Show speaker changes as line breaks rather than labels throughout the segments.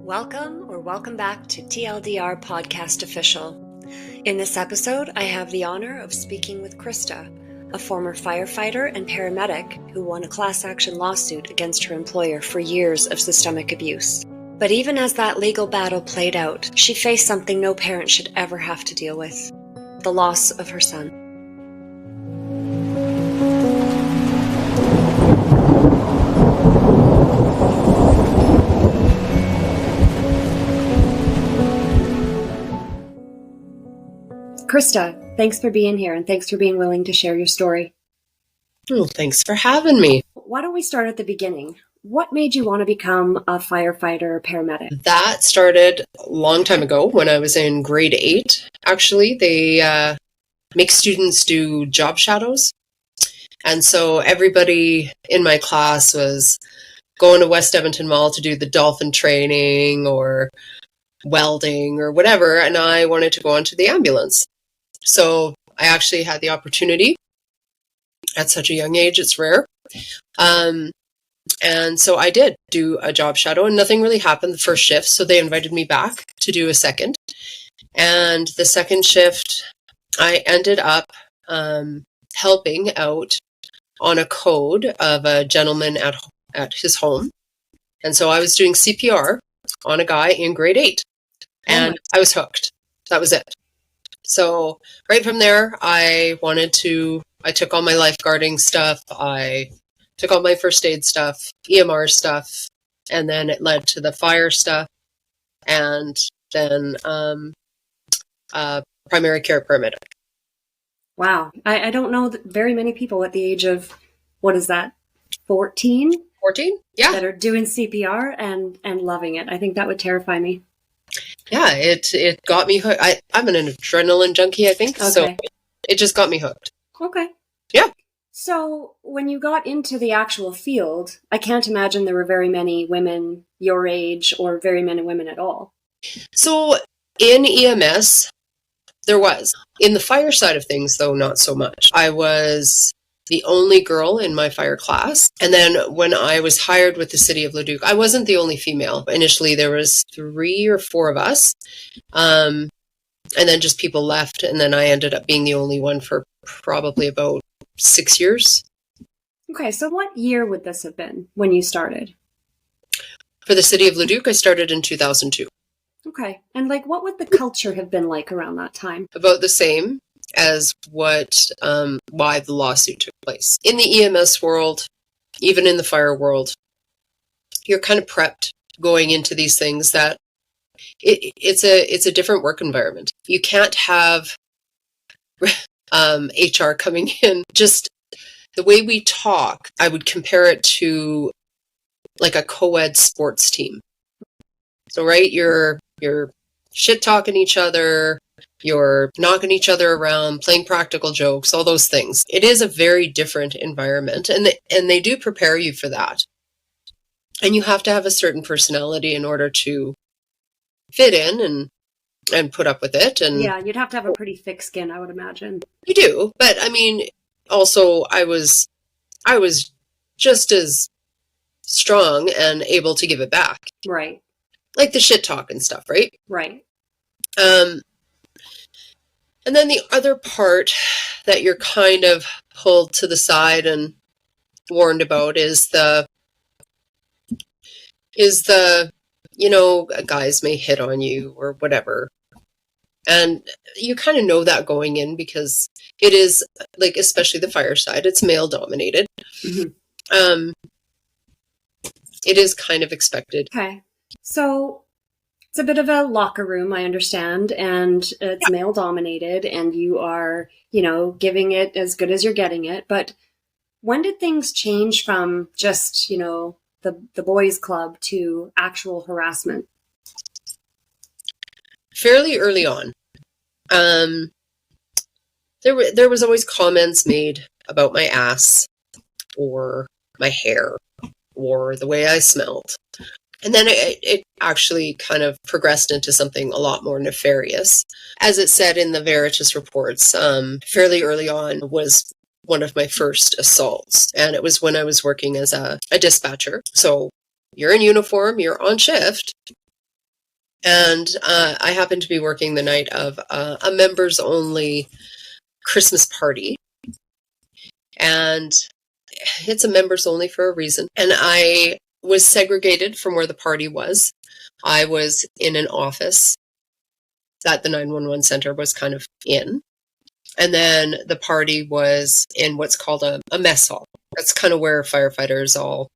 Welcome back to TLDR Podcast Official. In this episode, I have the honor of speaking with Christa, a former firefighter and paramedic who won a class action lawsuit against her employer for years of systemic abuse. But even as that legal battle played out, she faced something no parent should ever have to deal with: the loss of her son. Christa, thanks for being here and thanks for being willing to share your story.
Well, thanks for having me.
Why don't we start at the beginning? What made you want to become a firefighter or paramedic?
That started a long time ago when I was in grade 8. Actually, they make students do job shadows. And so everybody in my class was going to West Edmonton Mall to do the dolphin training or welding or whatever. And I wanted to go onto the ambulance. So I actually had the opportunity at such a young age. It's rare. And so I did do a job shadow and nothing really happened the first shift. So they invited me back to do a second. And the second shift, I ended up helping out on a code of a gentleman at his home. And so I was doing CPR on a guy in grade 8. And I was hooked. That was it. So right from there, I took all my lifeguarding stuff. I took all my first aid stuff, EMR stuff, and then it led to the fire stuff, and then primary care paramedic.
Wow. I don't know very many people at the age of, what is that, 14?
14? Yeah.
That are doing CPR and loving it. I think that would terrify me.
Yeah, it got me hooked. I'm an adrenaline junkie, I think, okay. So it just got me hooked.
Okay.
Yeah.
So when you got into the actual field, I can't imagine there were very many women your age or very many women at all.
So in EMS, there was. In the fire side of things, though, not so much. I was the only girl in my fire class. And then when I was hired with the city of Leduc, I wasn't the only female. Initially, there was 3 or 4 of us. And then just people left. And then I ended up being the only one for probably about 6 years.
Okay, so what year would this have been when you started?
For the city of Leduc, I started in 2002.
Okay, and what would the culture have been like around that time?
About the same as why the lawsuit took place. In the EMS world, even in the fire world, you're kind of prepped going into these things that it's a different work environment. You can't have HR coming in. Just the way we talk, I would compare it to like a co-ed sports team. So, right, you're shit talking each other, you're knocking each other around, playing practical jokes, all those things. It is a very different environment, and they do prepare you for that. And you have to have a certain personality in order to fit in and put up with it. And
yeah, you'd have to have a pretty thick skin, I would imagine.
You do, but I mean, also I was just as strong and able to give it back.
Right.
Like the shit talk and stuff, right?
Right.
And then the other part that you're kind of pulled to the side and warned about is the guys may hit on you or whatever. And you kind of know that going in because it is, like, especially the fire side, it's male dominated. Mm-hmm. It is kind of expected.
Okay. So it's a bit of a locker room, I understand, and it's male dominated and you are, giving it as good as you're getting it. But when did things change from just, the boys' club to actual harassment?
Fairly early on. There was always comments made about my ass or my hair or the way I smelled. And then it actually kind of progressed into something a lot more nefarious. As it said in the Veritas reports, fairly early on was one of my first assaults. And it was when I was working as a dispatcher. So you're in uniform, you're on shift, And I happened to be working the night of a members only Christmas party. And it's a members only for a reason. And I was segregated from where the party was. I was in an office that the 911 center was kind of in. And then the party was in what's called a mess hall. That's kind of where firefighters all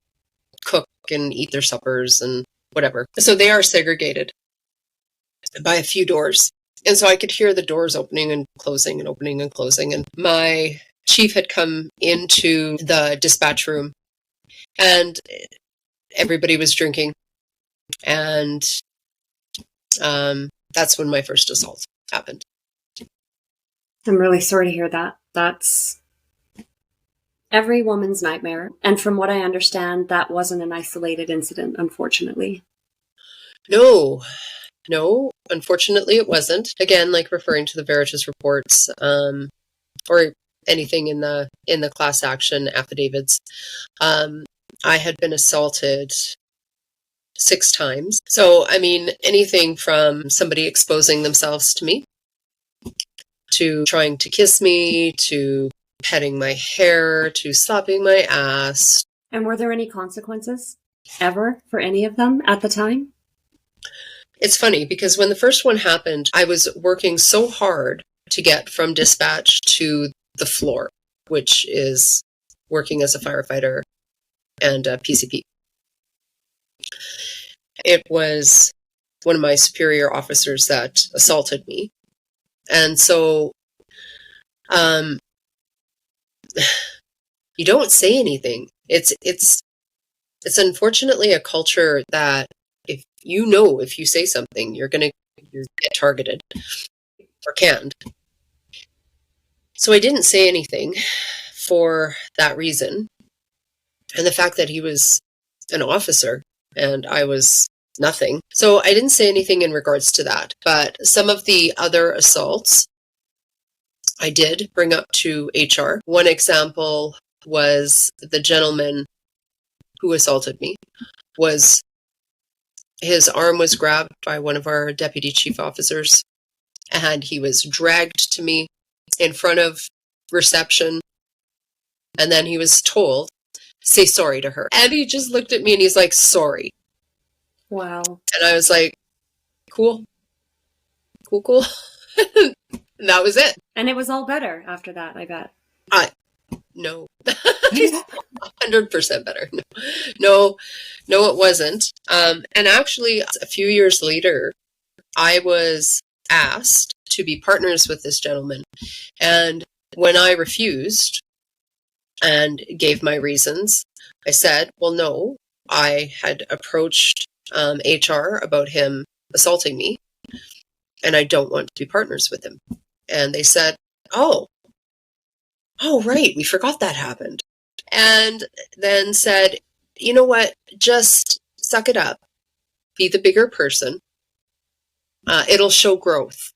cook and eat their suppers and whatever. So they are segregated by a few doors. And so I could hear the doors opening and closing and opening and closing. And my chief had come into the dispatch room and everybody was drinking. And that's when my first assault happened.
I'm really sorry to hear that. That's every woman's nightmare. And from what I understand, that wasn't an isolated incident, unfortunately.
No, unfortunately it wasn't. Again, like referring to the Veritas reports, or anything in the class action affidavits, I had been assaulted 6 times. So, I mean, anything from somebody exposing themselves to me, to trying to kiss me, to petting my hair, to slapping my ass.
And were there any consequences ever for any of them at the time?
It's funny because when the first one happened, I was working so hard to get from dispatch to the floor, which is working as a firefighter and a PCP. It was one of my superior officers that assaulted me. And so you don't say anything. It's unfortunately a culture that if you say something, you're get targeted or canned. So I didn't say anything for that reason. And the fact that he was an officer and I was nothing. So I didn't say anything in regards to that. But some of the other assaults I did bring up to HR. One example was the gentleman who assaulted me. His arm was grabbed by one of our deputy chief officers, and he was dragged to me in front of reception. And then he was told, say sorry to her. And he just looked at me and he's like, sorry.
Wow.
And I was like, cool. And that was it.
And it was all better after that, I bet.
No. 100% better. No, it wasn't. And actually, a few years later, I was asked to be partners with this gentleman. And when I refused and gave my reasons, I said, well, no, I had approached HR about him assaulting me, and I don't want to be partners with him. And they said, oh, right, we forgot that happened. And then said, you know what, just suck it up. Be the bigger person. It'll show growth.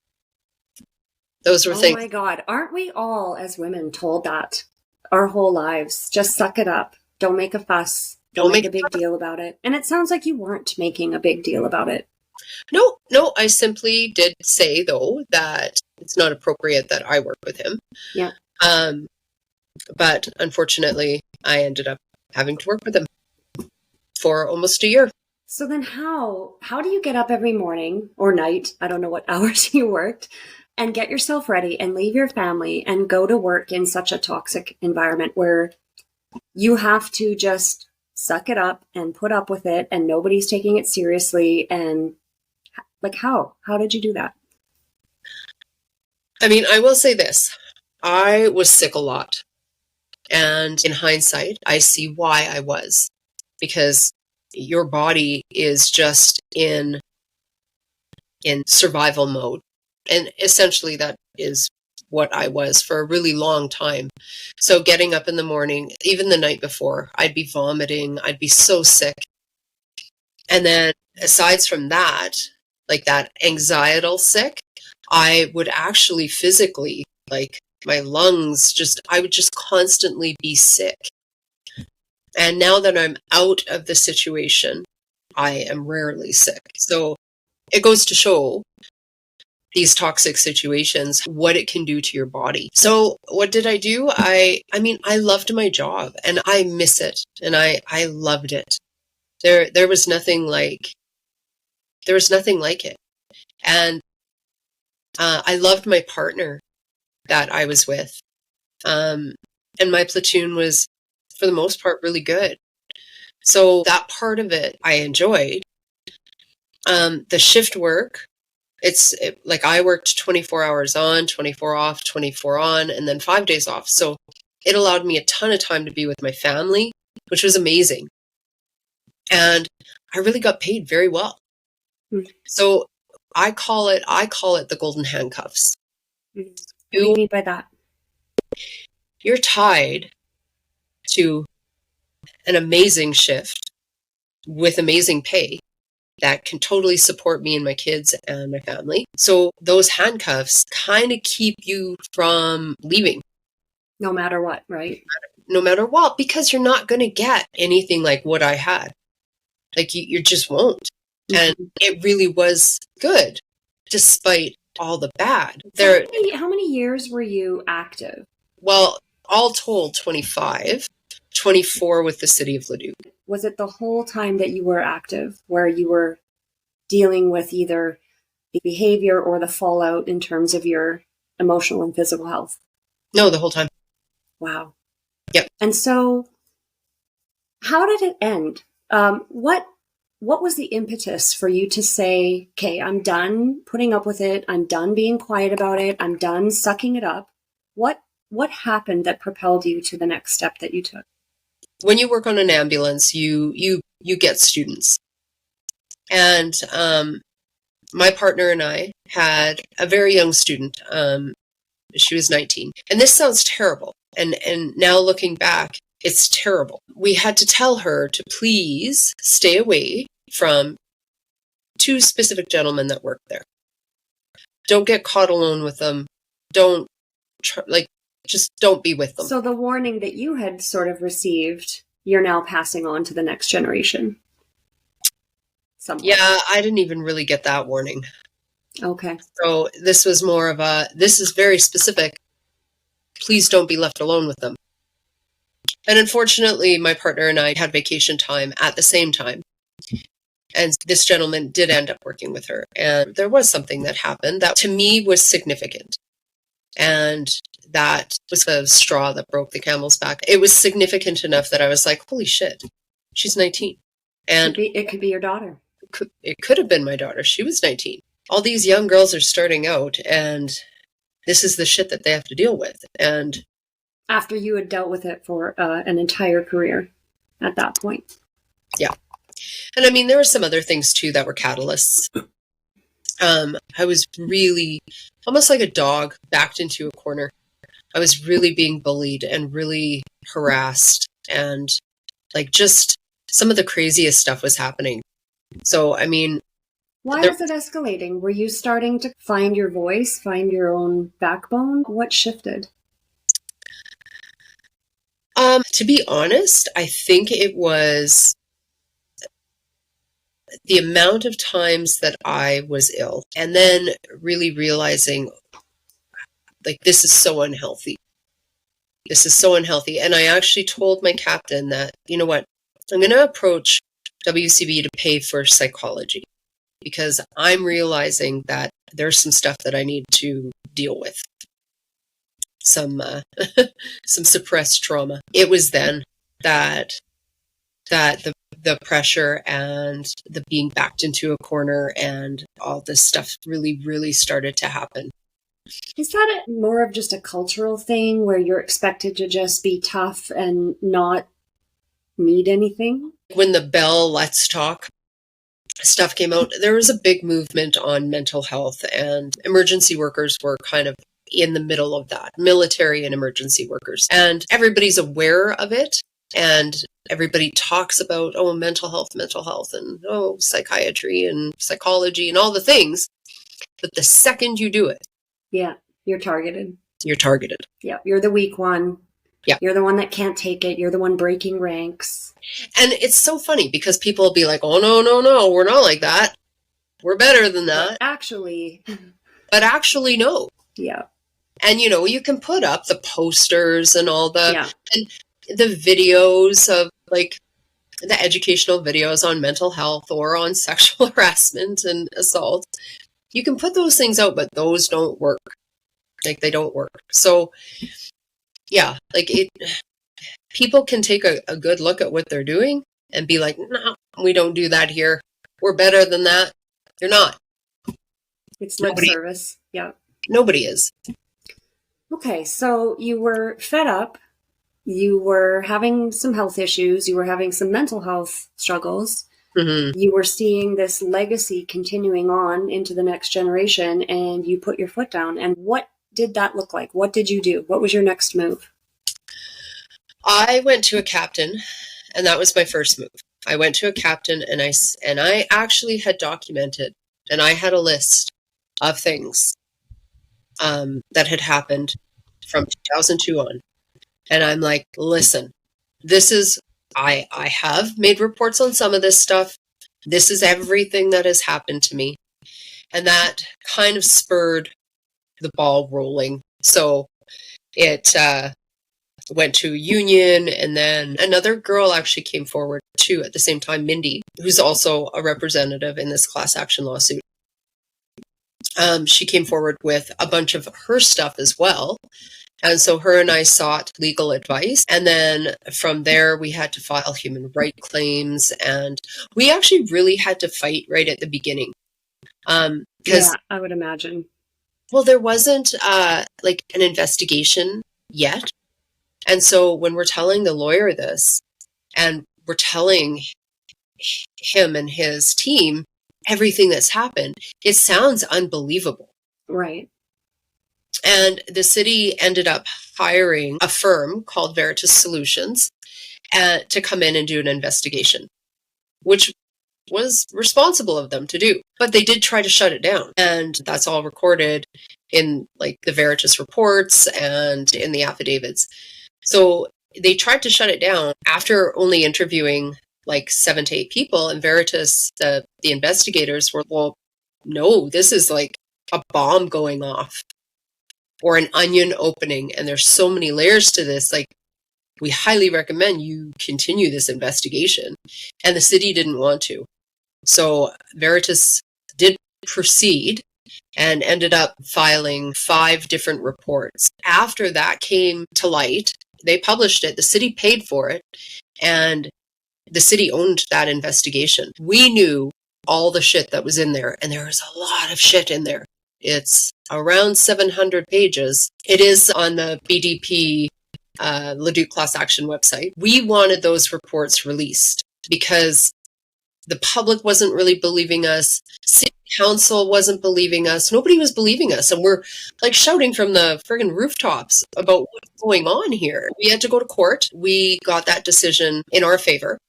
Those were things.
Oh my God. Aren't we all as women told that our whole lives? Just suck it up. Don't make a fuss. Don't make a big deal about it. And it sounds like you weren't making a big deal about it.
No, I simply did say, though, that it's not appropriate that I work with him.
Yeah.
But unfortunately, I ended up having to work with him for almost a year.
So then how do you get up every morning or night, I don't know what hours you worked, and get yourself ready and leave your family and go to work in such a toxic environment where you have to just suck it up and put up with it and nobody's taking it seriously? And like, how did you do that?
I mean, I will say this. I was sick a lot. And in hindsight, I see why I was. Because your body is just in survival mode. And essentially that is what I was for a really long time. So getting up in the morning, even the night before, I'd be vomiting. I'd be so sick. And then aside from that, like that anxietal sick, I would actually physically, like my lungs, I would just constantly be sick. And now that I'm out of the situation, I am rarely sick. So it goes to show these toxic situations, what it can do to your body. So what did I do? I mean, I loved my job and I miss it. And I loved it. There was nothing like it. And I loved my partner that I was with. And my platoon was, for the most part, really good. So that part of it I enjoyed. The shift work, like I worked 24 hours on, 24 off, 24 on, and then 5 days off. So it allowed me a ton of time to be with my family, which was amazing. And I really got paid very well. Mm-hmm. So I call it the golden handcuffs.
Mm-hmm. What do you mean by that?
You're tied to an amazing shift with amazing pay that can totally support me and my kids and my family. So those handcuffs kind of keep you from leaving.
No matter what, right?
No matter what, because you're not going to get anything like what I had. Like you just won't. Mm-hmm. And it really was good, despite all the bad.
So how many years were you active?
Well, all told, 25, 24 with the city of Leduc.
Was it the whole time that you were active where you were dealing with either the behavior or the fallout in terms of your emotional and physical health?
No, the whole time.
Wow.
Yep.
And so how did it end? What was the impetus for you to say, okay, I'm done putting up with it. I'm done being quiet about it. I'm done sucking it up. What happened that propelled you to the next step that you took?
When you work on an ambulance, you get students. And my partner and I had a very young student. She was 19. And this sounds terrible. And now looking back, it's terrible. We had to tell her to please stay away from 2 specific gentlemen that worked there. Don't get caught alone with them. Just don't be with them. So
the warning that you had sort of received, you're now passing on to the next generation. Somewhat.
Yeah, I didn't even really get that warning.
Okay.
So this was more of this is very specific. Please don't be left alone with them. And unfortunately, my partner and I had vacation time at the same time. And this gentleman did end up working with her. And there was something that happened that to me was significant. And that was the straw that broke the camel's back. It was significant enough that I was like, holy shit, she's 19. And
it could be your daughter.
It could have been my daughter. She was 19. All these young girls are starting out, and this is the shit that they have to deal with. And
after you had dealt with it for an entire career at that point.
Yeah. And I mean, there were some other things too that were catalysts. I was really almost like a dog backed into a corner. I was really being bullied and really harassed, and like just some of the craziest stuff was happening. So, I mean,
why was it escalating? Were you starting to find your voice, find your own backbone? What shifted?
To be honest, I think it was the amount of times that I was ill, and then really realizing, like, this is so unhealthy. This is so unhealthy. And I actually told my captain that, you know what, I'm going to approach WCB to pay for psychology, because I'm realizing that there's some stuff that I need to deal with. Some suppressed trauma. It was then that the pressure and the being backed into a corner and all this stuff really, really started to happen.
Is that more of just a cultural thing where you're expected to just be tough and not need anything?
When the Bell Let's Talk stuff came out, there was a big movement on mental health, and emergency workers were kind of in the middle of that, military and emergency workers. And everybody's aware of it, and everybody talks about, oh, mental health, and oh, psychiatry and psychology and all the things. But the second you do it,
yeah, you're targeted.
You're targeted.
Yeah, you're the weak one.
Yeah.
You're the one that can't take it. You're the one breaking ranks.
And it's so funny because people will be like, oh, no, we're not like that. we're better than that.
But
actually, no.
Yeah.
And, you can put up the posters and all and the videos of like the educational videos on mental health or on sexual harassment and assault. You can put those things out, but those don't work. Like, they don't work. So, yeah, like people can take a good look at what they're doing and be like, no, we don't do that here. We're better than that. You're not.
It's lip service. Yeah.
Nobody is.
Okay, so you were fed up. You were having some health issues. You were having some mental health struggles.
Mm-hmm.
You were seeing this legacy continuing on into the next generation, and you put your foot down. And what did that look like? What did you do? What was your next move?
I went to a captain, and that was my first move. I went to a captain, and I actually had documented, and I had a list of things that had happened from 2002 on. And I'm like, listen, I have made reports on some of this stuff. This is everything that has happened to me. And that kind of spurred the ball rolling. So it went to union, and then another girl actually came forward too at the same time, Mindy, who's also a representative in this class action lawsuit. She came forward with a bunch of her stuff as well. And so her and I sought legal advice. And then from there, we had to file human rights claims. And we actually really had to fight right at the beginning.
Yeah, I would imagine.
Well, there wasn't like an investigation yet. And so when we're telling the lawyer this, and we're telling him and his team everything that's happened, it sounds unbelievable.
Right.
And the city ended up hiring a firm called Veritas Solutions to come in and do an investigation, which was responsible of them to do. But they did try to shut it down. And that's all recorded in like the Veritas reports and in the affidavits. So they tried to shut it down after only interviewing like 7 to 8 people. And Veritas, the investigators were, well, no, this is like a bomb going off or an onion opening. And there's so many layers to this. Like, we highly recommend you continue this investigation. And the city didn't want to. So Veritas did proceed and ended up filing 5 different reports. After that came to light, they published it. The city paid for it. And the city owned that investigation. We knew all the shit that was in there. And there was a lot of shit in there. It's around 700 pages. It is on the BDP Leduc class action website. We wanted those reports released because the public wasn't really believing us. City council wasn't believing us. Nobody was believing us. And we're like shouting from the friggin' rooftops about what's going on here. We had to go to court. We got that decision in our favor.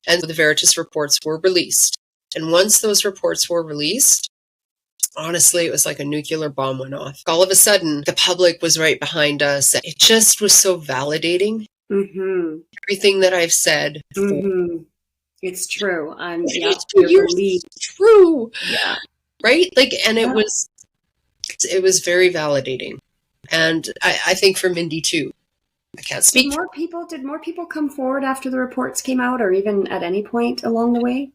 And the Veritas reports were released. And once those reports were released, honestly, it was like a nuclear bomb went off. All of a sudden, the public was right behind us. It just was so validating.
Mm-hmm.
Everything that I've said.
Mm-hmm. It's true.
It's true.
Yeah.
Right? Like, and it was very validating. And I think for Mindy too. I can't speak.
Did more people come forward after the reports came out, or even at any point along the way?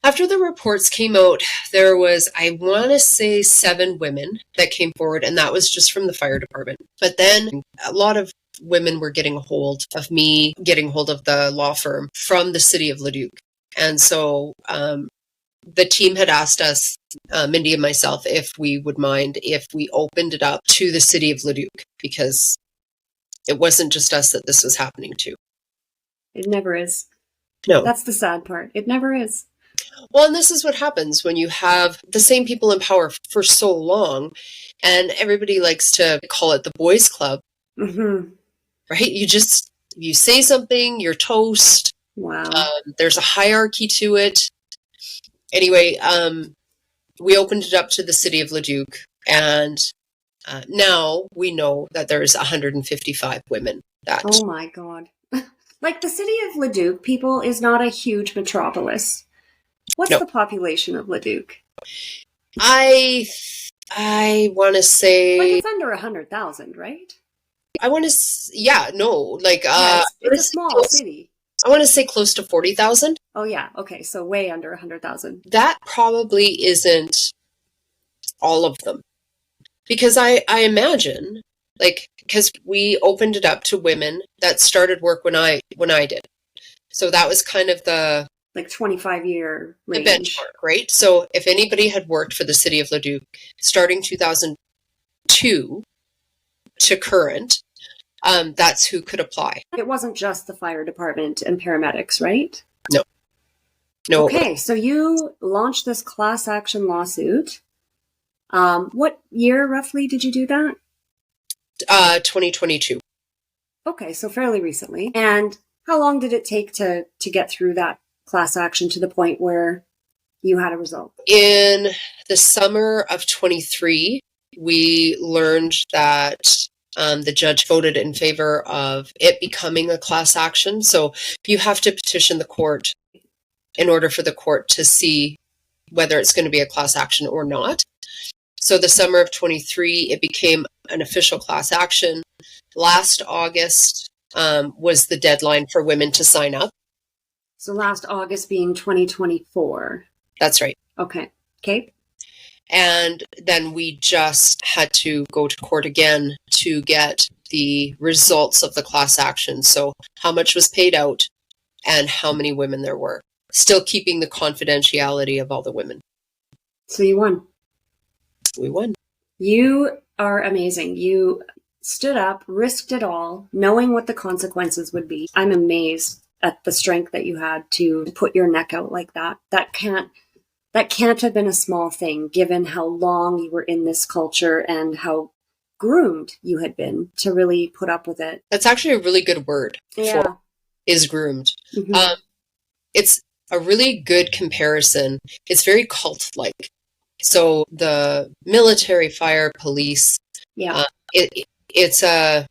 After the reports came out, there was, I want to say, 7 women that came forward, and that was just from the fire department. But then a lot of women were getting a hold of me, getting hold of the law firm from the city of Leduc. And so the team had asked us, Mindy and myself, if we would mind if we opened it up to the city of Leduc, because it wasn't just us that this was happening to.
It never is.
No.
That's the sad part. It never is.
Well, and this is what happens when you have the same people in power for so long, and everybody likes to call it the boys' club.
Mm-hmm.
Right? You say something, you're toast.
Wow.
There's a hierarchy to it. Anyway, we opened it up to the city of Leduc, and now we know that there's 155 women.
Oh my God. Like, the city of Leduc, people, is not a huge metropolis. What's the population of Leduc?
I want to
Like
say,
it's under 100,000, right?
yeah, no, like,
Yeah,
I
it's a small city.
want to say close to 40,000.
Oh yeah, okay, so way under 100,000.
That probably isn't all of them. Because I imagine, like, because we opened it up to women that started work when I did. So that was kind of the
Like 25-year
the
range.
benchmark, right? So if anybody had worked for the city of Leduc starting 2002 to current, that's who could apply.
It wasn't just the fire department and paramedics, right?
No. No.
Okay, so you launched this class action lawsuit. What year roughly did you do that?
2022.
Okay, so fairly recently. And how long did it take to get through that class action to the point where you had a result?
In the summer of 23, we learned that the judge voted in favor of it becoming a class action. So you have to petition the court in order for the court to see whether it's going to be a class action or not. So the summer of 23, it became an official class action. Last August was the deadline for women to sign up.
So last August being 2024.
That's right.
Okay. Okay.
And then we just had to go to court again to get the results of the class action. So how much was paid out and how many women there were. Still keeping the confidentiality of all the women.
So you won.
We won.
You are amazing. You stood up, risked it all, knowing what the consequences would be. I'm amazed at the strength that you had to put your neck out like that. That can't have been a small thing, given how long you were in this culture and how groomed you had been to really put up with it.
That's actually a really good word.
Yeah.
For is groomed.
Mm-hmm.
It's a really good comparison. It's very cult-like. So the military, fire, police,
Yeah.
It's a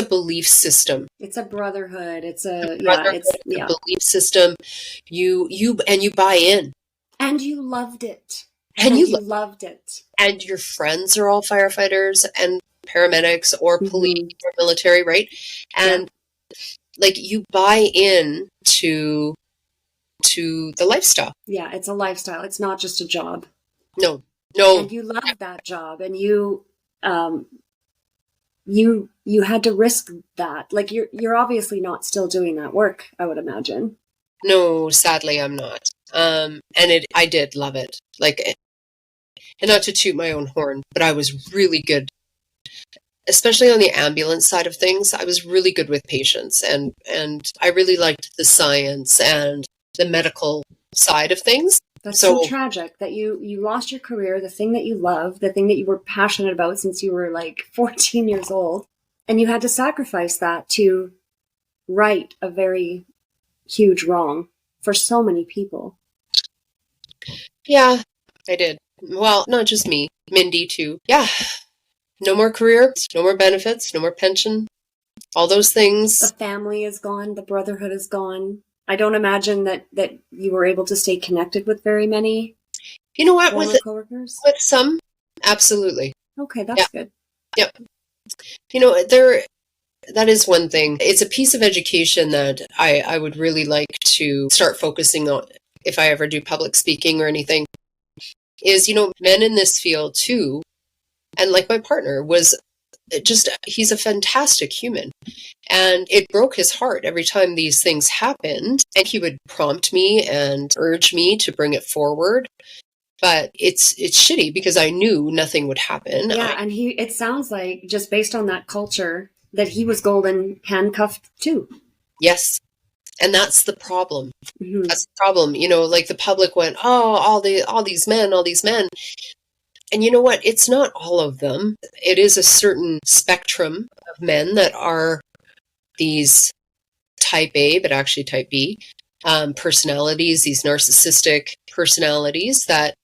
belief system.
It's a brotherhood. It's a
belief system. You buy in.
And you loved it.
And you
loved it.
And your friends are all firefighters and paramedics or police or military, right? And like you buy in to the lifestyle.
Yeah, it's a lifestyle. It's not just a job.
No.
And you loved that job, and you had to risk that. Like you're obviously not still doing that work, I would imagine.
No, sadly I'm not. And I did love it. Like, and not to toot my own horn, but I was really good, especially on the ambulance side of things. I was really good with patients, and I really liked the science and the medical side of things.
That's so tragic that you lost your career, the thing that you love, the thing that you were passionate about since you were like 14 years old, and you had to sacrifice that to right a very huge wrong for so many people.
Yeah, I did. Well, not just me, Mindy too. Yeah. No more career, no more benefits, no more pension, all those things.
The family is gone, the brotherhood is gone. I don't imagine that you were able to stay connected with very many.
You know what?
Coworkers?
With some, absolutely.
Okay, that's good.
Yep. You know, that is one thing. It's a piece of education that I would really like to start focusing on if I ever do public speaking or anything. Is, men in this field too, and like my partner was he's a fantastic human. And it broke his heart every time these things happened. And he would prompt me and urge me to bring it forward. But it's shitty because I knew nothing would happen.
Yeah, and it sounds like, just based on that culture, that he was golden handcuffed too.
Yes. And that's the problem.
Mm-hmm.
That's the problem. Like the public went, oh, all these men. And you know what? It's not all of them. It is a certain spectrum of men that are these type A, but actually type B personalities, these narcissistic personalities that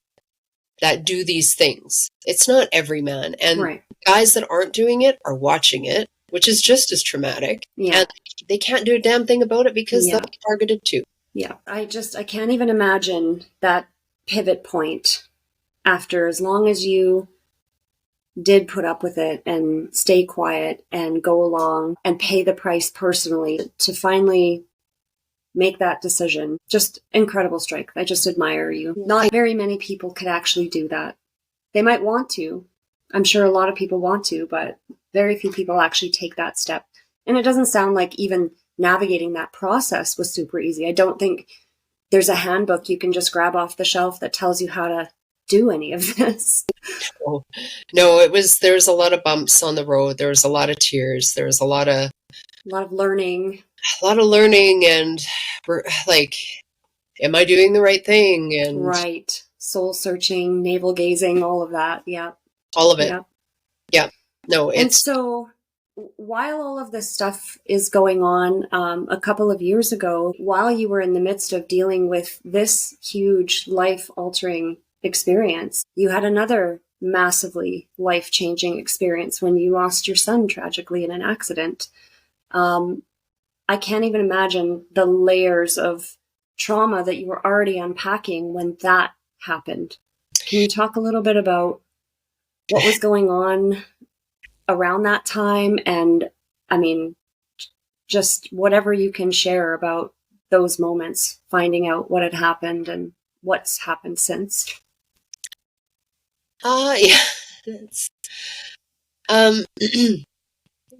do these things. It's not every man. And guys that aren't doing it are watching it, which is just as traumatic.
Yeah.
And they can't do a damn thing about it because they'll be targeted too.
Yeah. I can't even imagine that pivot point after, as long as you did put up with it and stay quiet and go along and pay the price personally to finally make that decision? Just incredible strength. I just admire you. Not very many people could actually do that. They might want to. I'm sure a lot of people want to, but very few people actually take that step. And it doesn't sound like even navigating that process was super easy. I don't think there's a handbook you can just grab off the shelf that tells you how to do any of this.
No, there was a lot of bumps on the road. There was a lot of tears. There was a lot of
learning.
A lot of learning, and like, am I doing the right thing? And
right. Soul searching, navel gazing, all of that. Yeah.
All of it. Yeah. No,
and so while all of this stuff is going on, a couple of years ago, while you were in the midst of dealing with this huge life-altering experience, you had another massively life-changing experience when you lost your son tragically in an accident. I can't even imagine the layers of trauma that you were already unpacking when that happened. Can you talk a little bit about what was going on around that time? And I mean, just whatever you can share about those moments, finding out what had happened and what's happened since.
Yeah.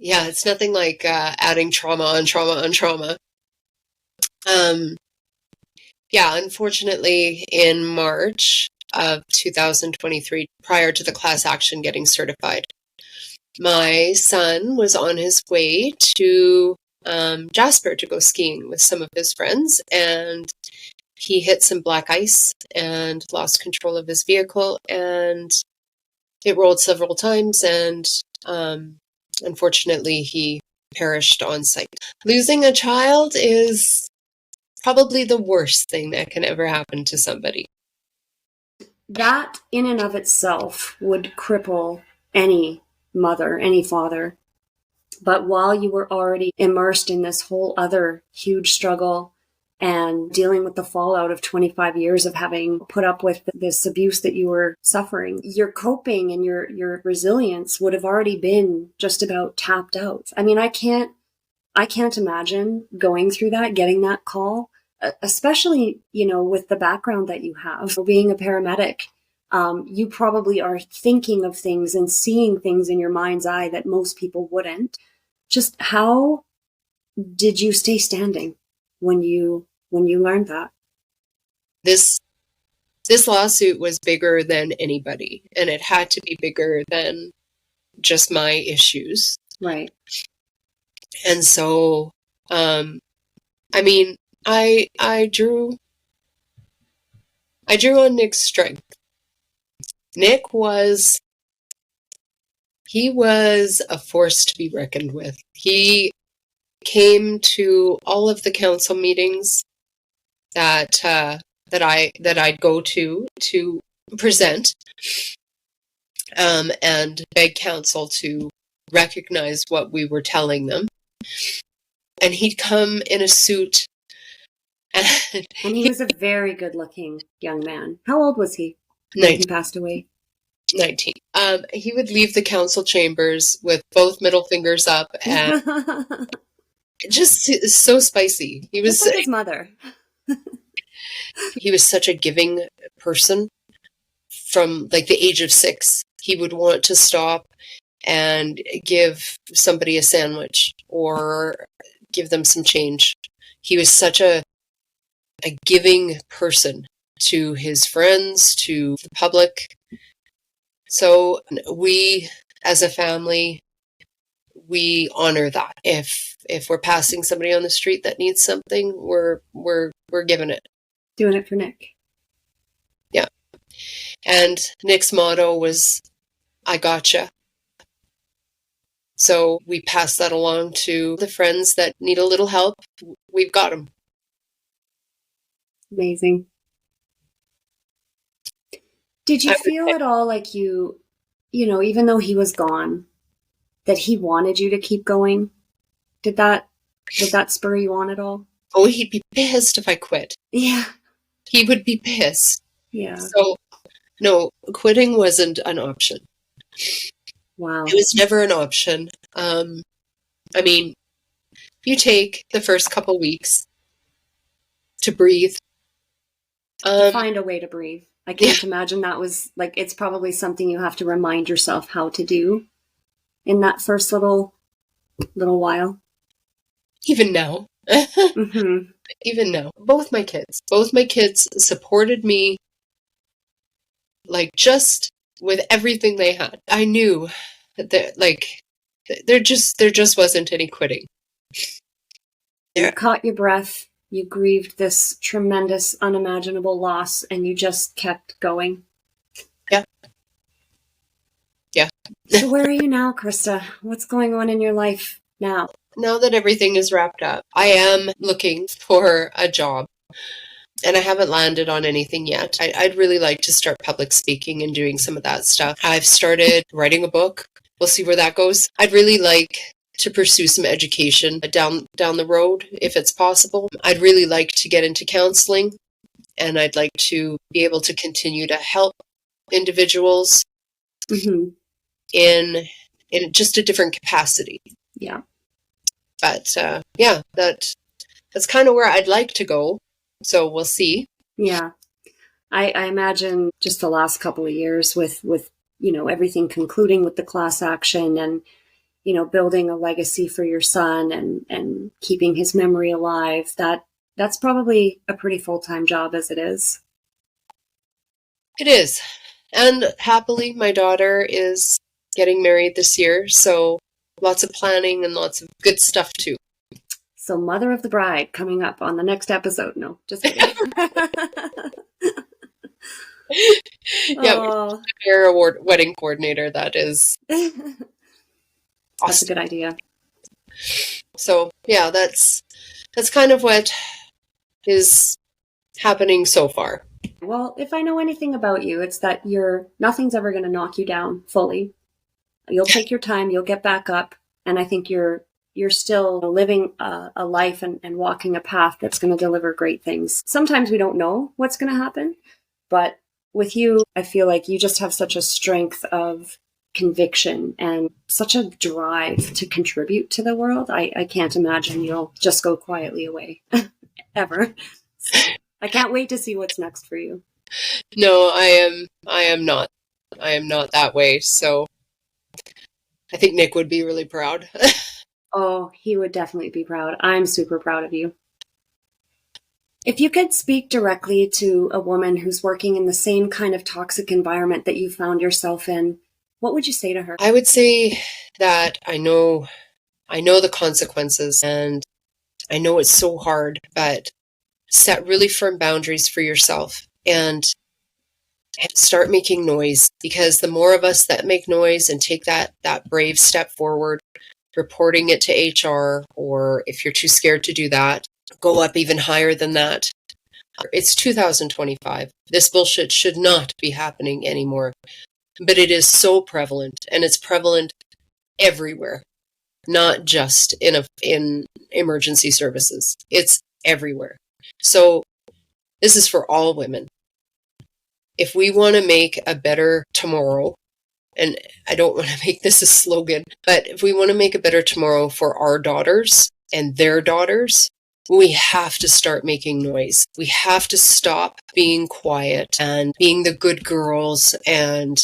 Yeah, it's nothing like adding trauma on trauma on trauma. Yeah, unfortunately, in March of 2023, prior to the class action getting certified, my son was on his way to Jasper to go skiing with some of his friends, and he hit some black ice and lost control of his vehicle, and it rolled several times, and unfortunately, he perished on site. Losing a child is probably the worst thing that can ever happen to somebody.
That in and of itself would cripple any mother, any father. But while you were already immersed in this whole other huge struggle and dealing with the fallout of 25 years of having put up with this abuse that you were suffering, your coping and your resilience would have already been just about tapped out. I mean, I can't imagine going through that, getting that call, especially, with the background that you have, being a paramedic. You probably are thinking of things and seeing things in your mind's eye that most people wouldn't. Just how did you stay standing when you learned that?
This lawsuit was bigger than anybody, and it had to be bigger than just my issues.
Right.
And so, I mean, I drew on Nick's strength. Nick was a force to be reckoned with. He came to all of the council meetings that I'd go to present, and beg council to recognize what we were telling them. And he'd come in a suit.
And he was a very good-looking young man. How old was he when
19.
he passed away?
19. He would leave the council chambers with both middle fingers up, and just so spicy. He was
like his mother.
He was such a giving person. From like the age of 6, he would want to stop and give somebody a sandwich or give them some change. He was such a giving person to his friends, to the public. So we, as a family, we honor that. If we're passing somebody on the street that needs something, we're giving it.
Doing it for Nick.
Yeah. And Nick's motto was, "I gotcha." So we pass that along to the friends that need a little help. We've got them.
Amazing. Did you feel at all like you even though he was gone, that he wanted you to keep going? Did that spur you on at all?
Oh, he'd be pissed if I quit.
Yeah.
He would be pissed.
Yeah.
So, no, quitting wasn't an option.
Wow.
It was never an option. I mean, you take the first couple weeks to breathe.
To find a way to breathe. I can't
Yeah.
imagine that was like, it's probably something you have to remind yourself how to do in that first little while.
Even now.
Mm-hmm.
Even now. Both my kids supported me, like, just with everything they had. I knew that, like, there just wasn't any quitting.
You caught your breath, you grieved this tremendous, unimaginable loss, and you just kept going.
Yeah. Yeah.
So where are you now, Christa? What's going on in your life now?
Now that everything is wrapped up, I am looking for a job. And I haven't landed on anything yet. I'd really like to start public speaking and doing some of that stuff. I've started writing a book. We'll see where that goes. I'd really like to pursue some education down the road, if it's possible. I'd really like to get into counseling, and I'd like to be able to continue to help individuals
Mm-hmm.
in just a different capacity.
Yeah.
But yeah, that's kind of where I'd like to go. So we'll see.
Yeah. I imagine just the last couple of years with everything concluding with the class action and, building a legacy for your son and keeping his memory alive, that's probably a pretty full-time job as it is.
It is. And happily, my daughter is getting married this year. So lots of planning and lots of good stuff too.
So Mother of the Bride coming up on the next episode. No, just kidding.
Yeah, you're a wedding coordinator. That is
awesome. That's a good idea.
So yeah, that's kind of what is happening so far.
Well, if I know anything about you, it's that nothing's ever going to knock you down fully. You'll take your time, you'll get back up, and I think you're still living a life and walking a path that's going to deliver great things. Sometimes we don't know what's going to happen, but with you, I feel like you just have such a strength of conviction and such a drive to contribute to the world. I can't imagine you'll just go quietly away ever. So I can't wait to see what's next for you.
No, I am not. I am not that way. So I think Nick would be really proud.
Oh, he would definitely be proud. I'm super proud of you. If you could speak directly to a woman who's working in the same kind of toxic environment that you found yourself in, what would you say to her?
I would say that I know the consequences, and I know it's so hard, but set really firm boundaries for yourself and start making noise, because the more of us that make noise and take that brave step forward, reporting it to HR, or if you're too scared to do that, go up even higher than that. It's 2025. This bullshit should not be happening anymore. But it is so prevalent, and it's prevalent everywhere, not just in emergency services. It's everywhere. So this is for all women. If we want to make a better tomorrow, and I don't want to make this a slogan, but if we want to make a better tomorrow for our daughters and their daughters, we have to start making noise. We have to stop being quiet and being the good girls and,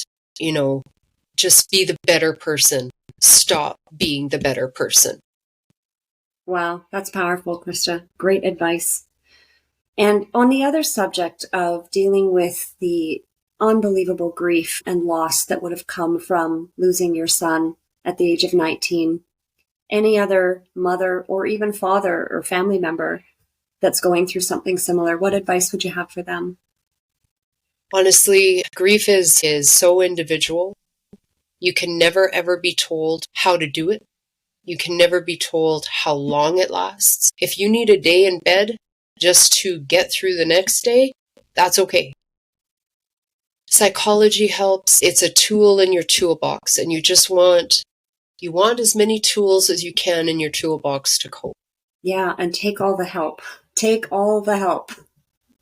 just be the better person. Stop being the better person.
Wow, that's powerful, Christa. Great advice. And on the other subject of dealing with the unbelievable grief and loss that would have come from losing your son at the age of 19, any other mother or even father or family member that's going through something similar, what advice would you have for them?
Honestly, grief is so individual. You can never, ever be told how to do it. You can never be told how long it lasts. If you need a day in bed just to get through the next day, that's okay. Psychology helps. It's a tool in your toolbox, and you want as many tools as you can in your toolbox to cope.
Yeah, and take all the help. Take all the help.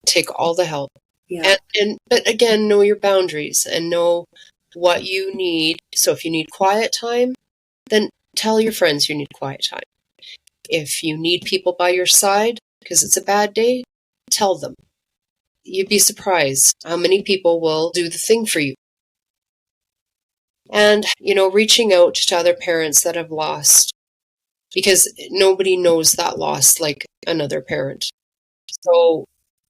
Take all the help.
Yeah.
But again, know your boundaries and know what you need. So if you need quiet time, then tell your friends you need quiet time. If you need people by your side because it's a bad day, tell them. You'd be surprised how many people will do the thing for you. And, reaching out to other parents that have lost, because nobody knows that loss like another parent. So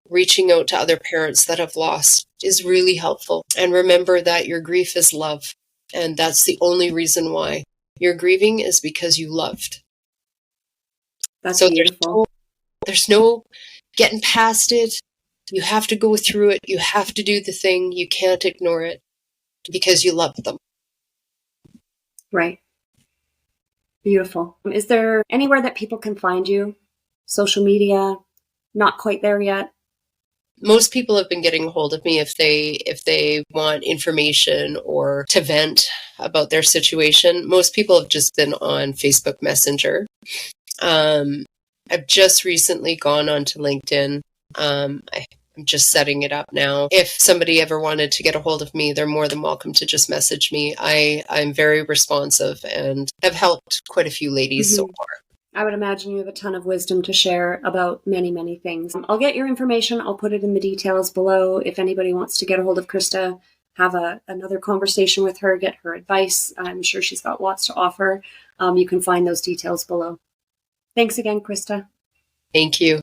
reaching out to other parents that have lost is really helpful. And remember that your grief is love. And that's the only reason why you're grieving is because you loved.
That's
So
beautiful.
there's no getting past it. You have to go through it. You have to do the thing. You can't ignore it because you love them.
Right. Beautiful. Is there anywhere that people can find you? Social media? Not quite there yet?
Most people have been getting a hold of me if they want information or to vent about their situation. Most people have just been on Facebook Messenger. I've just recently gone onto LinkedIn. I'm just setting it up now. If somebody ever wanted to get a hold of me, they're more than welcome to just message me. I'm very responsive and have helped quite a few ladies so far.
I would imagine you have a ton of wisdom to share about many, many things. I'll get your information. I'll put it in the details below. If anybody wants to get a hold of Christa, have another conversation with her, get her advice. I'm sure she's got lots to offer. You can find those details below. Thanks again, Christa.
Thank you.